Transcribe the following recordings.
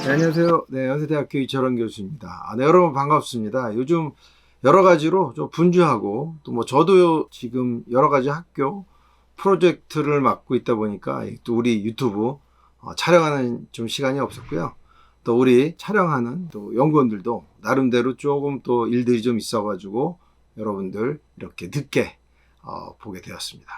네, 안녕하세요. 네, 연세대학교 이철원 교수입니다. 네, 여러분 반갑습니다. 요즘 여러 가지로 좀 분주하고 또 뭐 저도 지금 여러 가지 학교 프로젝트를 맡고 있다 보니까 또 우리 유튜브 촬영하는 좀 시간이 없었고요. 또 우리 촬영하는 또 연구원들도 나름대로 조금 또 일들이 좀 있어가지고 여러분들 이렇게 늦게 보게 되었습니다.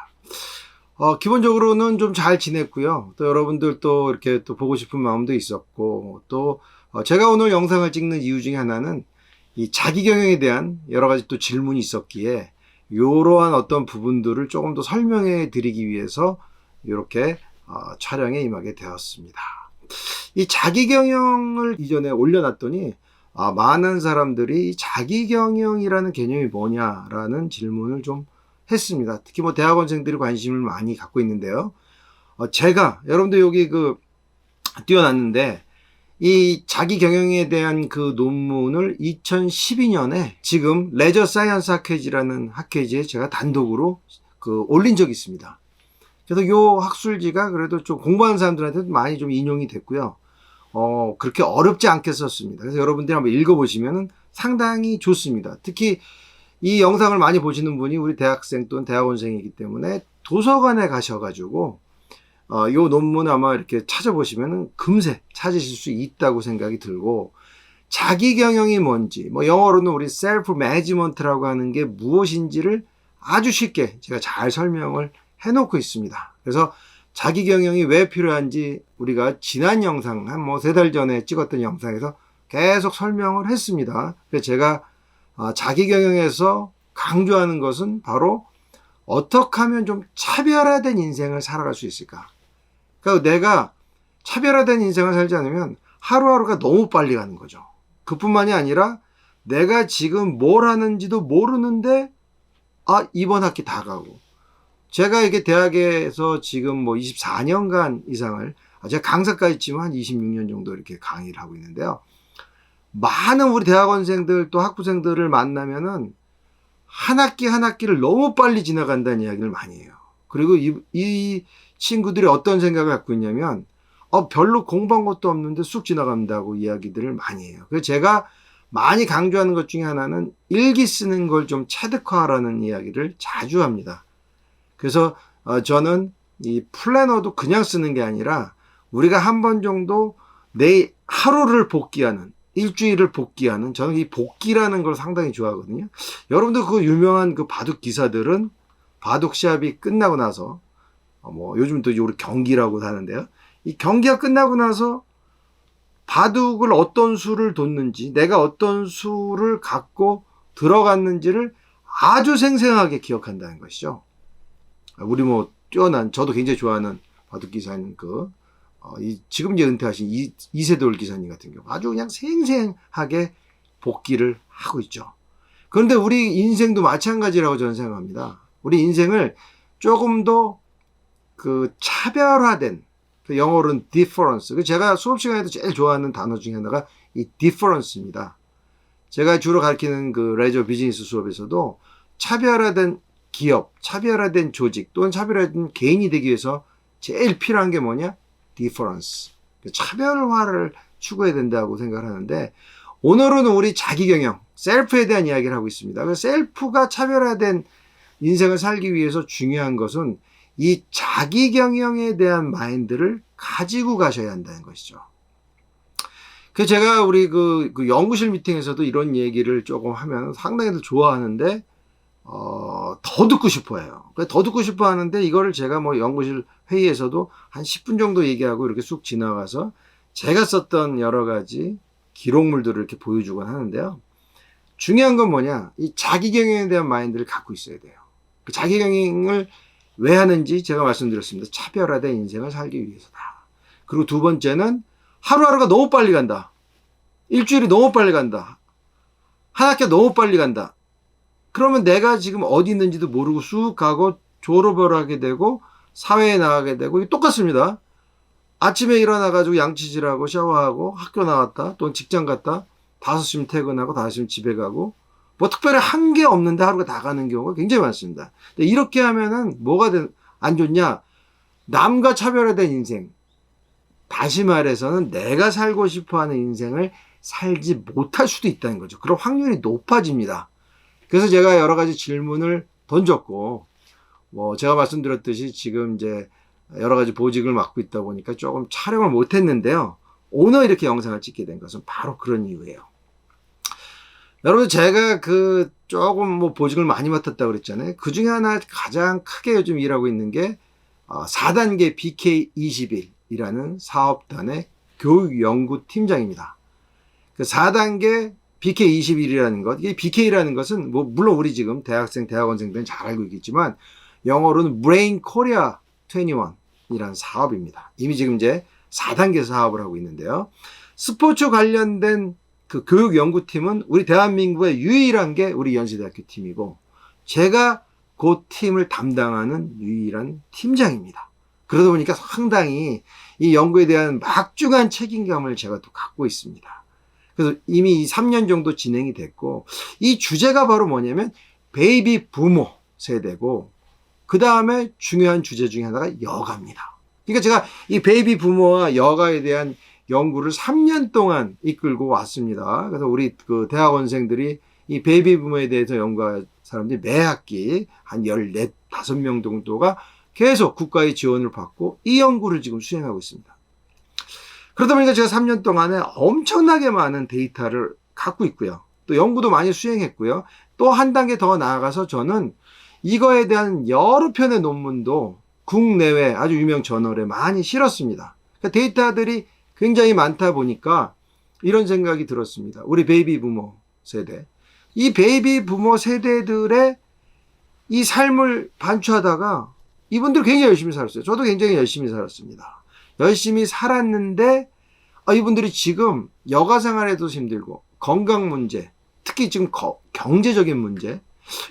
기본적으로는 좀 잘 지냈고요. 또 여러분들 또 이렇게 또 보고 싶은 마음도 있었고, 또 제가 오늘 영상을 찍는 이유 중에 하나는 이 자기 경영에 대한 여러 가지 또 질문이 있었기에 이러한 어떤 부분들을 조금 더 설명해 드리기 위해서 이렇게 촬영에 임하게 되었습니다. 이 자기 경영을 이전에 올려놨더니 많은 사람들이 자기 경영이라는 개념이 뭐냐라는 질문을 좀 했습니다. 특히 뭐 대학원생들이 관심을 많이 갖고 있는데요. 제가 여러분들 여기 띄워놨는데 이 자기 경영에 대한 그 논문을 2012년에 지금 레저 사이언스 학회지라는 학회지에 제가 단독으로 올린 적이 있습니다. 그래서 요 학술지가 그래도 좀 공부하는 사람들한테 많이 좀 인용이 됐고요. 그렇게 어렵지 않게 썼습니다. 그래서 여러분들이 한번 읽어보시면 상당히 좋습니다. 특히 이 영상을 많이 보시는 분이 우리 대학생 또는 대학원생이기 때문에 도서관에 가셔가지고 이 논문 아마 이렇게 찾아보시면 금세 찾으실 수 있다고 생각이 들고, 자기 경영이 뭔지, 뭐 영어로는 우리 셀프 매니지먼트라고 하는 게 무엇인지를 아주 쉽게 제가 잘 설명을 해놓고 있습니다. 그래서 자기 경영이 왜 필요한지 우리가 지난 영상 한 뭐 3달 전에 찍었던 영상에서 계속 설명을 했습니다. 그래서 제가 자기 경영에서 강조하는 것은 바로 어떻게 하면 좀 차별화된 인생을 살아갈 수 있을까. 그러니까 내가 차별화된 인생을 살지 않으면 하루하루가 너무 빨리 가는 거죠. 그뿐만이 아니라 내가 지금 뭘 하는지도 모르는데 이번 학기 다 가고, 제가 이게 대학에서 지금 뭐 24년간 이상을 제가 강사까지 치면 한 26년 정도 이렇게 강의를 하고 있는데요. 많은 우리 대학원생들 또 학부생들을 만나면은 한 학기 한 학기를 너무 빨리 지나간다는 이야기를 많이 해요. 그리고 이 친구들이 어떤 생각을 갖고 있냐면 별로 공부한 것도 없는데 쑥 지나간다고 이야기들을 많이 해요. 그래서 제가 많이 강조하는 것 중에 하나는 일기 쓰는 걸 좀 체득화하라는 이야기를 자주 합니다. 그래서 저는 이 플래너도 그냥 쓰는 게 아니라 우리가 한 번 정도 내 하루를 복귀하는, 일주일을 복귀하는, 저는 이 복귀라는 걸 상당히 좋아하거든요. 여러분들 그 유명한 그 바둑 기사들은 바둑 시합이 끝나고 나서 뭐 요즘 또 우리 경기라고 하는데요. 이 경기가 끝나고 나서 바둑을 어떤 수를 뒀는지, 내가 어떤 수를 갖고 들어갔는지를 아주 생생하게 기억한다는 것이죠. 우리 뭐 뛰어난, 저도 굉장히 좋아하는 바둑 기사님 지금 이제 은퇴하신 이세돌 기사님 같은 경우 아주 그냥 생생하게 복귀를 하고 있죠. 그런데 우리 인생도 마찬가지라고 저는 생각합니다. 우리 인생을 조금 더 차별화된, 영어로는 difference. 제가 수업 시간에도 제일 좋아하는 단어 중에 하나가 이 difference입니다. 제가 주로 가르치는 레저 비즈니스 수업에서도 차별화된 기업, 차별화된 조직 또는 차별화된 개인이 되기 위해서 제일 필요한 게 뭐냐? difference. 차별화를 추구해야 된다고 생각을 하는데, 오늘은 우리 자기 경영, 셀프에 대한 이야기를 하고 있습니다. 셀프가 차별화된 인생을 살기 위해서 중요한 것은 이 자기 경영에 대한 마인드를 가지고 가셔야 한다는 것이죠. 그래서 제가 우리 연구실 미팅에서도 이런 얘기를 조금 하면 상당히들 좋아하는데, 더 듣고 싶어 해요. 더 듣고 싶어 하는데, 이거를 제가 뭐 연구실 회의에서도 한 10분 정도 얘기하고 이렇게 쑥 지나가서 제가 썼던 여러 가지 기록물들을 이렇게 보여주곤 하는데요. 중요한 건 뭐냐? 이 자기 경영에 대한 마인드를 갖고 있어야 돼요. 그 자기 경영을 왜 하는지 제가 말씀드렸습니다. 차별화된 인생을 살기 위해서다. 그리고 두 번째는 하루하루가 너무 빨리 간다. 일주일이 너무 빨리 간다. 한 학기가 너무 빨리 간다. 그러면 내가 지금 어디 있는지도 모르고 쑥 가고 졸업을 하게 되고 사회에 나가게 되고, 이게 똑같습니다. 아침에 일어나가지고 양치질하고 샤워하고 학교 나왔다 또는 직장 갔다 5시면 퇴근하고 5시면 집에 가고, 뭐 특별히 한 게 없는데 하루가 다 가는 경우가 굉장히 많습니다. 근데 이렇게 하면은 뭐가 안 좋냐? 남과 차별화된 인생. 다시 말해서는 내가 살고 싶어하는 인생을 살지 못할 수도 있다는 거죠. 그런 확률이 높아집니다. 그래서 제가 여러 가지 질문을 던졌고, 제가 말씀드렸듯이 지금 이제 여러 가지 보직을 맡고 있다 보니까 조금 촬영을 못 했는데요. 오늘 이렇게 영상을 찍게 된 것은 바로 그런 이유예요. 여러분, 제가 조금 보직을 많이 맡았다고 그랬잖아요. 그 중에 하나 가장 크게 요즘 일하고 있는 게 4단계 BK21이라는 사업단의 교육연구팀장입니다. 그 4단계 BK21이라는 것, 이게 BK라는 것은 물론 우리 지금 대학원생들은 잘 알고 있겠지만 영어로는 Brain Korea 21이라는 사업입니다. 이미 지금 이제 4단계 사업을 하고 있는데요. 스포츠 관련된 그 교육연구팀은 우리 대한민국의 유일한 게 우리 연세대학교 팀이고, 제가 그 팀을 담당하는 유일한 팀장입니다. 그러다 보니까 상당히 이 연구에 대한 막중한 책임감을 제가 또 갖고 있습니다. 그래서 이미 3년 정도 진행이 됐고, 이 주제가 바로 뭐냐면 베이비 부모 세대고, 그 다음에 중요한 주제 중에 하나가 여가입니다. 그러니까 제가 이 베이비 부모와 여가에 대한 연구를 3년 동안 이끌고 왔습니다. 그래서 우리 그 대학원생들이 이 베이비 부모에 대해서 연구할 사람들이 매 학기 한 14, 5명 정도가 계속 국가의 지원을 받고 이 연구를 지금 수행하고 있습니다. 그러다 보니까 제가 3년 동안에 엄청나게 많은 데이터를 갖고 있고요. 또 연구도 많이 수행했고요. 또 한 단계 더 나아가서 저는 이거에 대한 여러 편의 논문도 국내외 아주 유명 저널에 많이 실었습니다. 그러니까 데이터들이 굉장히 많다 보니까 이런 생각이 들었습니다. 우리 베이비 부모 세대. 이 베이비 부모 세대들의 이 삶을 반추하다가 이분들 굉장히 열심히 살았어요. 저도 굉장히 열심히 살았습니다. 열심히 살았는데 이분들이 지금 여가 생활에도 힘들고 건강 문제, 특히 지금 경제적인 문제,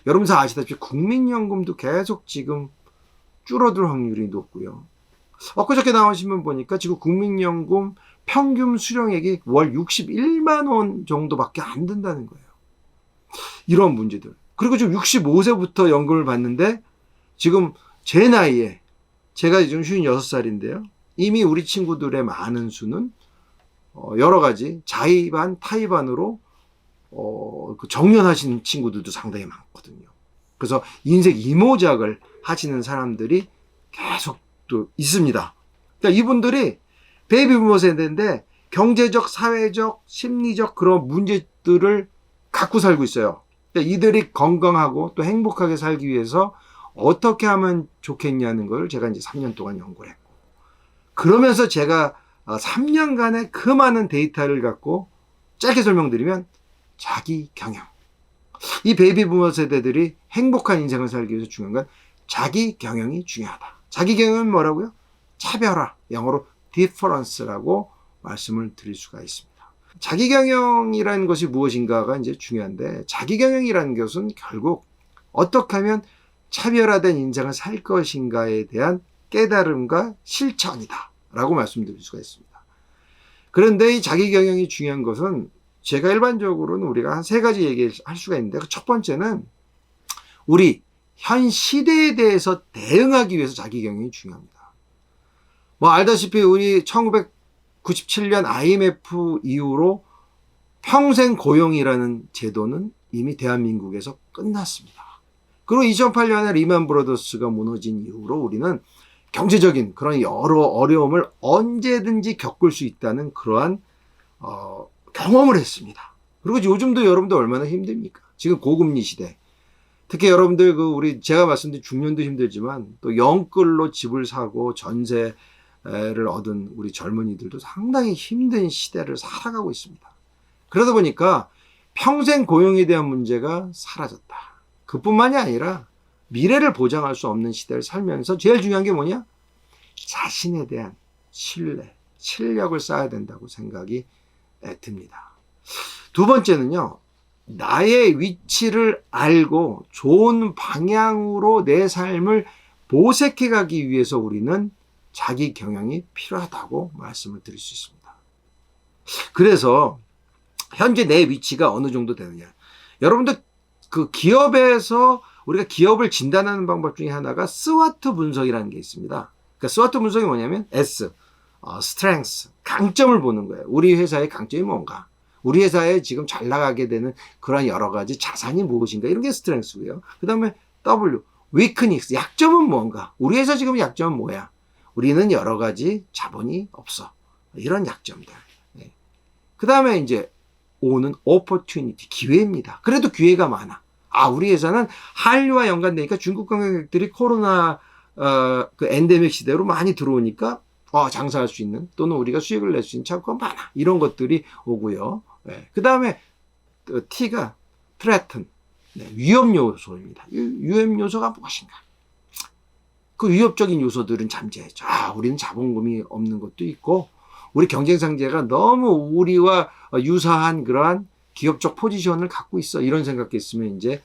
여러분 다 아시다시피 국민연금도 계속 지금 줄어들 확률이 높고요. 엊그저께 나온 신문 보니까 지금 국민연금 평균 수령액이 월 61만 원 정도밖에 안 된다는 거예요. 이런 문제들. 그리고 지금 65세부터 연금을 받는데 지금 제 나이에, 제가 지금 56살인데요. 이미 우리 친구들의 많은 수는 여러 가지 자의반, 타의반으로 정년하신 친구들도 상당히 많거든요. 그래서 인생 이모작을 하시는 사람들이 계속 또 있습니다. 그러니까 이분들이 베이비 부모 세대인데 경제적, 사회적, 심리적 그런 문제들을 갖고 살고 있어요. 그러니까 이들이 건강하고 또 행복하게 살기 위해서 어떻게 하면 좋겠냐는 걸 제가 이제 3년 동안 연구를 했고, 그러면서 제가 3년간의 그 많은 데이터를 갖고 짧게 설명드리면 자기 경영. 이 베이비 부모 세대들이 행복한 인생을 살기 위해서 중요한 건 자기 경영이 중요하다. 자기 경영은 뭐라고요? 차별화, 영어로 difference라고 말씀을 드릴 수가 있습니다. 자기 경영이라는 것이 무엇인가가 이제 중요한데, 자기 경영이라는 것은 결국 어떻게 하면 차별화된 인생을 살 것인가에 대한 깨달음과 실천이다 라고 말씀드릴 수가 있습니다. 그런데 이 자기 경영이 중요한 것은 제가 일반적으로는 우리가 한 3가지 얘기를 할 수가 있는데, 그 첫 번째는 우리 현 시대에 대해서 대응하기 위해서 자기 경영이 중요합니다. 알다시피 우리 1997년 IMF 이후로 평생 고용이라는 제도는 이미 대한민국에서 끝났습니다. 그리고 2008년에 리만 브라더스가 무너진 이후로 우리는 경제적인 그런 여러 어려움을 언제든지 겪을 수 있다는 그러한 경험을 했습니다. 그리고 요즘도 여러분들 얼마나 힘듭니까? 지금 고금리 시대. 특히 여러분들 제가 말씀드린 중년도 힘들지만 또 영끌로 집을 사고 전세를 얻은 우리 젊은이들도 상당히 힘든 시대를 살아가고 있습니다. 그러다 보니까 평생 고용에 대한 문제가 사라졌다. 그뿐만이 아니라 미래를 보장할 수 없는 시대를 살면서 제일 중요한 게 뭐냐? 자신에 대한 신뢰, 실력을 쌓아야 된다고 생각이 듭니다. 두 번째는요, 나의 위치를 알고 좋은 방향으로 내 삶을 모색해 가기 위해서 우리는 자기 경영이 필요하다고 말씀을 드릴 수 있습니다. 그래서 현재 내 위치가 어느 정도 되느냐. 여러분들 그 기업에서 우리가 기업을 진단하는 방법 중에 하나가 스와트 분석이라는 게 있습니다. 그러니까 스와트 분석이 뭐냐면 S, strengths, 강점을 보는 거예요. 우리 회사의 강점이 뭔가? 우리 회사에 지금 잘 나가게 되는 그런 여러 가지 자산이 무엇인가? 이런 게 스트렝스고요. 그 다음에 W, weakness, 약점은 뭔가? 우리 회사 지금 약점은 뭐야? 우리는 여러 가지 자본이 없어. 이런 약점들. 네. 그 다음에 이제 O는 opportunity, 기회입니다. 그래도 기회가 많아. 우리 회사는 한류와 연관되니까 중국 관광객들이 코로나 그 엔데믹 시대로 많이 들어오니까 장사할 수 있는, 또는 우리가 수익을 낼 수 있는 창구가 많아. 이런 것들이 오고요. 네. 그 다음에 T가 threaten, 네, 위험 요소입니다. 위험 요소가 무엇인가? 그 위협적인 요소들은 잠재해죠. 우리는 자본금이 없는 것도 있고, 우리 경쟁 상대가 너무 우리와 유사한 그러한 기업적 포지션을 갖고 있어. 이런 생각했으면 이제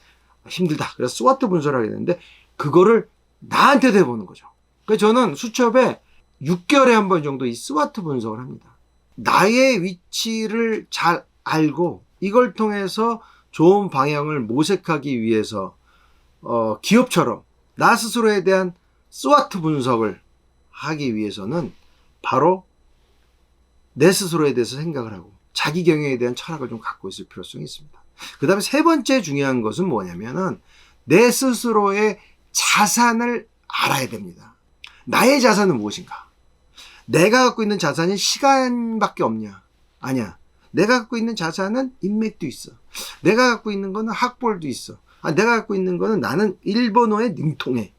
힘들다. 그래서 스와트 분석을 하게 되는데, 그거를 나한테 대보는 거죠. 그래서 저는 수첩에 6개월에 한 번 정도 이 스와트 분석을 합니다. 나의 위치를 잘 알고 이걸 통해서 좋은 방향을 모색하기 위해서 기업처럼 나 스스로에 대한 스와트 분석을 하기 위해서는 바로 내 스스로에 대해서 생각을 하고 자기 경영에 대한 철학을 좀 갖고 있을 필요성이 있습니다. 그 다음에 세 번째 중요한 것은 뭐냐면은 내 스스로의 자산을 알아야 됩니다. 나의 자산은 무엇인가? 내가 갖고 있는 자산이 시간밖에 없냐? 아니야. 내가 갖고 있는 자산은 인맥도 있어. 내가 갖고 있는 거는 학벌도 있어. 내가 갖고 있는 거는 나는 일본어에 능통해.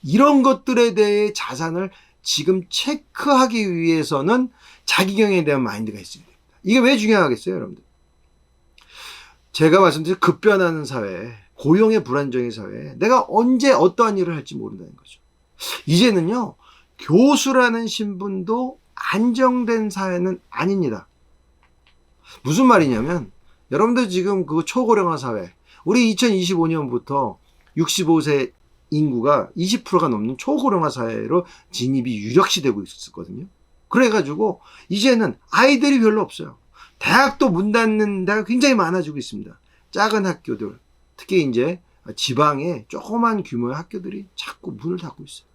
이런 것들에 대해 자산을 지금 체크하기 위해서는 자기경영에 대한 마인드가 있어야 됩니다. 이게 왜 중요하겠어요, 여러분들? 제가 말씀드린 급변하는 사회, 고용의 불안정의 사회에 내가 언제 어떠한 일을 할지 모른다는 거죠. 이제는요, 교수라는 신분도 안정된 사회는 아닙니다. 무슨 말이냐면, 여러분들 지금 그 초고령화 사회, 우리 2025년부터 65세 인구가 20%가 넘는 초고령화 사회로 진입이 유력시 되고 있었거든요. 그래가지고 이제는 아이들이 별로 없어요. 대학도 문 닫는 데가 굉장히 많아지고 있습니다. 작은 학교들, 특히 이제 지방에 조그만 규모의 학교들이 자꾸 문을 닫고 있어요.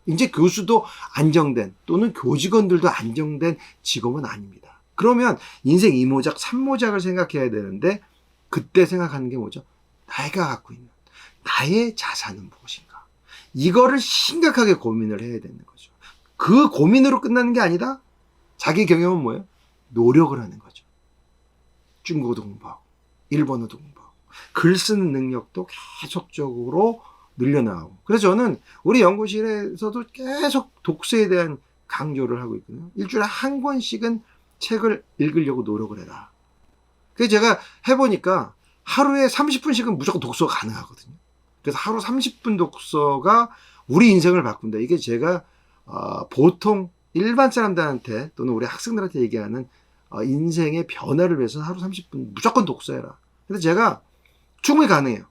이제 교수도 안정된, 또는 교직원들도 안정된 직업은 아닙니다. 그러면 인생 2모작, 3모작을 생각해야 되는데, 그때 생각하는 게 뭐죠? 내가 갖고 있는 나의 자산은 무엇인가? 이거를 심각하게 고민을 해야 되는 거죠. 그 고민으로 끝나는 게 아니다? 자기 경영은 뭐예요? 노력을 하는 거죠. 중국어도 공부하고, 일본어도 공부하고, 글 쓰는 능력도 계속적으로 늘려나가고. 그래서 저는 우리 연구실에서도 계속 독서에 대한 강조를 하고 있거든요. 일주일에 한 권씩은 책을 읽으려고 노력을 해라. 그래서 제가 해보니까 하루에 30분씩은 무조건 독서가 가능하거든요. 그래서 하루 30분 독서가 우리 인생을 바꾼다. 이게 제가 보통 일반 사람들한테 또는 우리 학생들한테 얘기하는 인생의 변화를 위해서 하루 30분 무조건 독서해라. 그래서 제가 충분히 가능해요.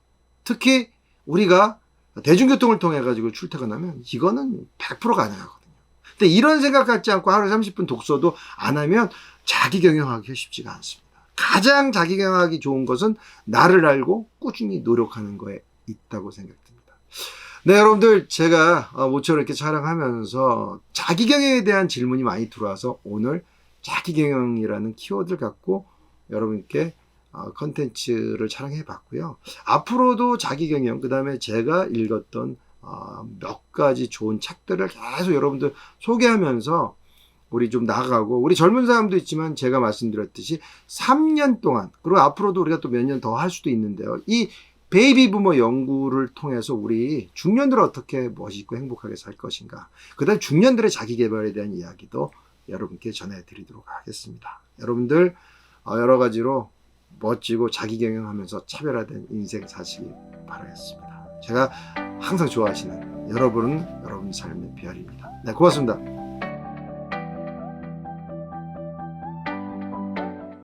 특히 우리가 대중교통을 통해 가지고 출퇴근하면 이거는 100% 가능하거든요. 근데 이런 생각 갖지 않고 하루에 30분 독서도 안 하면 자기 경영하기 쉽지가 않습니다. 가장 자기 경영하기 좋은 것은 나를 알고 꾸준히 노력하는 거에 있다고 생각됩니다. 네, 여러분들, 제가 모처럼 이렇게 촬영하면서 자기 경영에 대한 질문이 많이 들어와서 오늘 자기 경영이라는 키워드를 갖고 여러분께 컨텐츠를 촬영해 봤고요. 앞으로도 자기 경영, 그 다음에 제가 읽었던 몇 가지 좋은 책들을 계속 여러분들 소개하면서 우리 좀 나아가고, 우리 젊은 사람도 있지만 제가 말씀드렸듯이 3년 동안, 그리고 앞으로도 우리가 또 몇 년 더 할 수도 있는데요. 이 베이비 부머 연구를 통해서 우리 중년들은 어떻게 멋있고 행복하게 살 것인가, 그 다음 중년들의 자기 개발에 대한 이야기도 여러분께 전해드리도록 하겠습니다. 여러분들 여러 가지로 멋지고 자기 경영하면서 차별화된 인생 사시기 바라겠습니다. 제가 항상 좋아하시는 여러분은 여러분 삶의 별입니다. 네, 고맙습니다.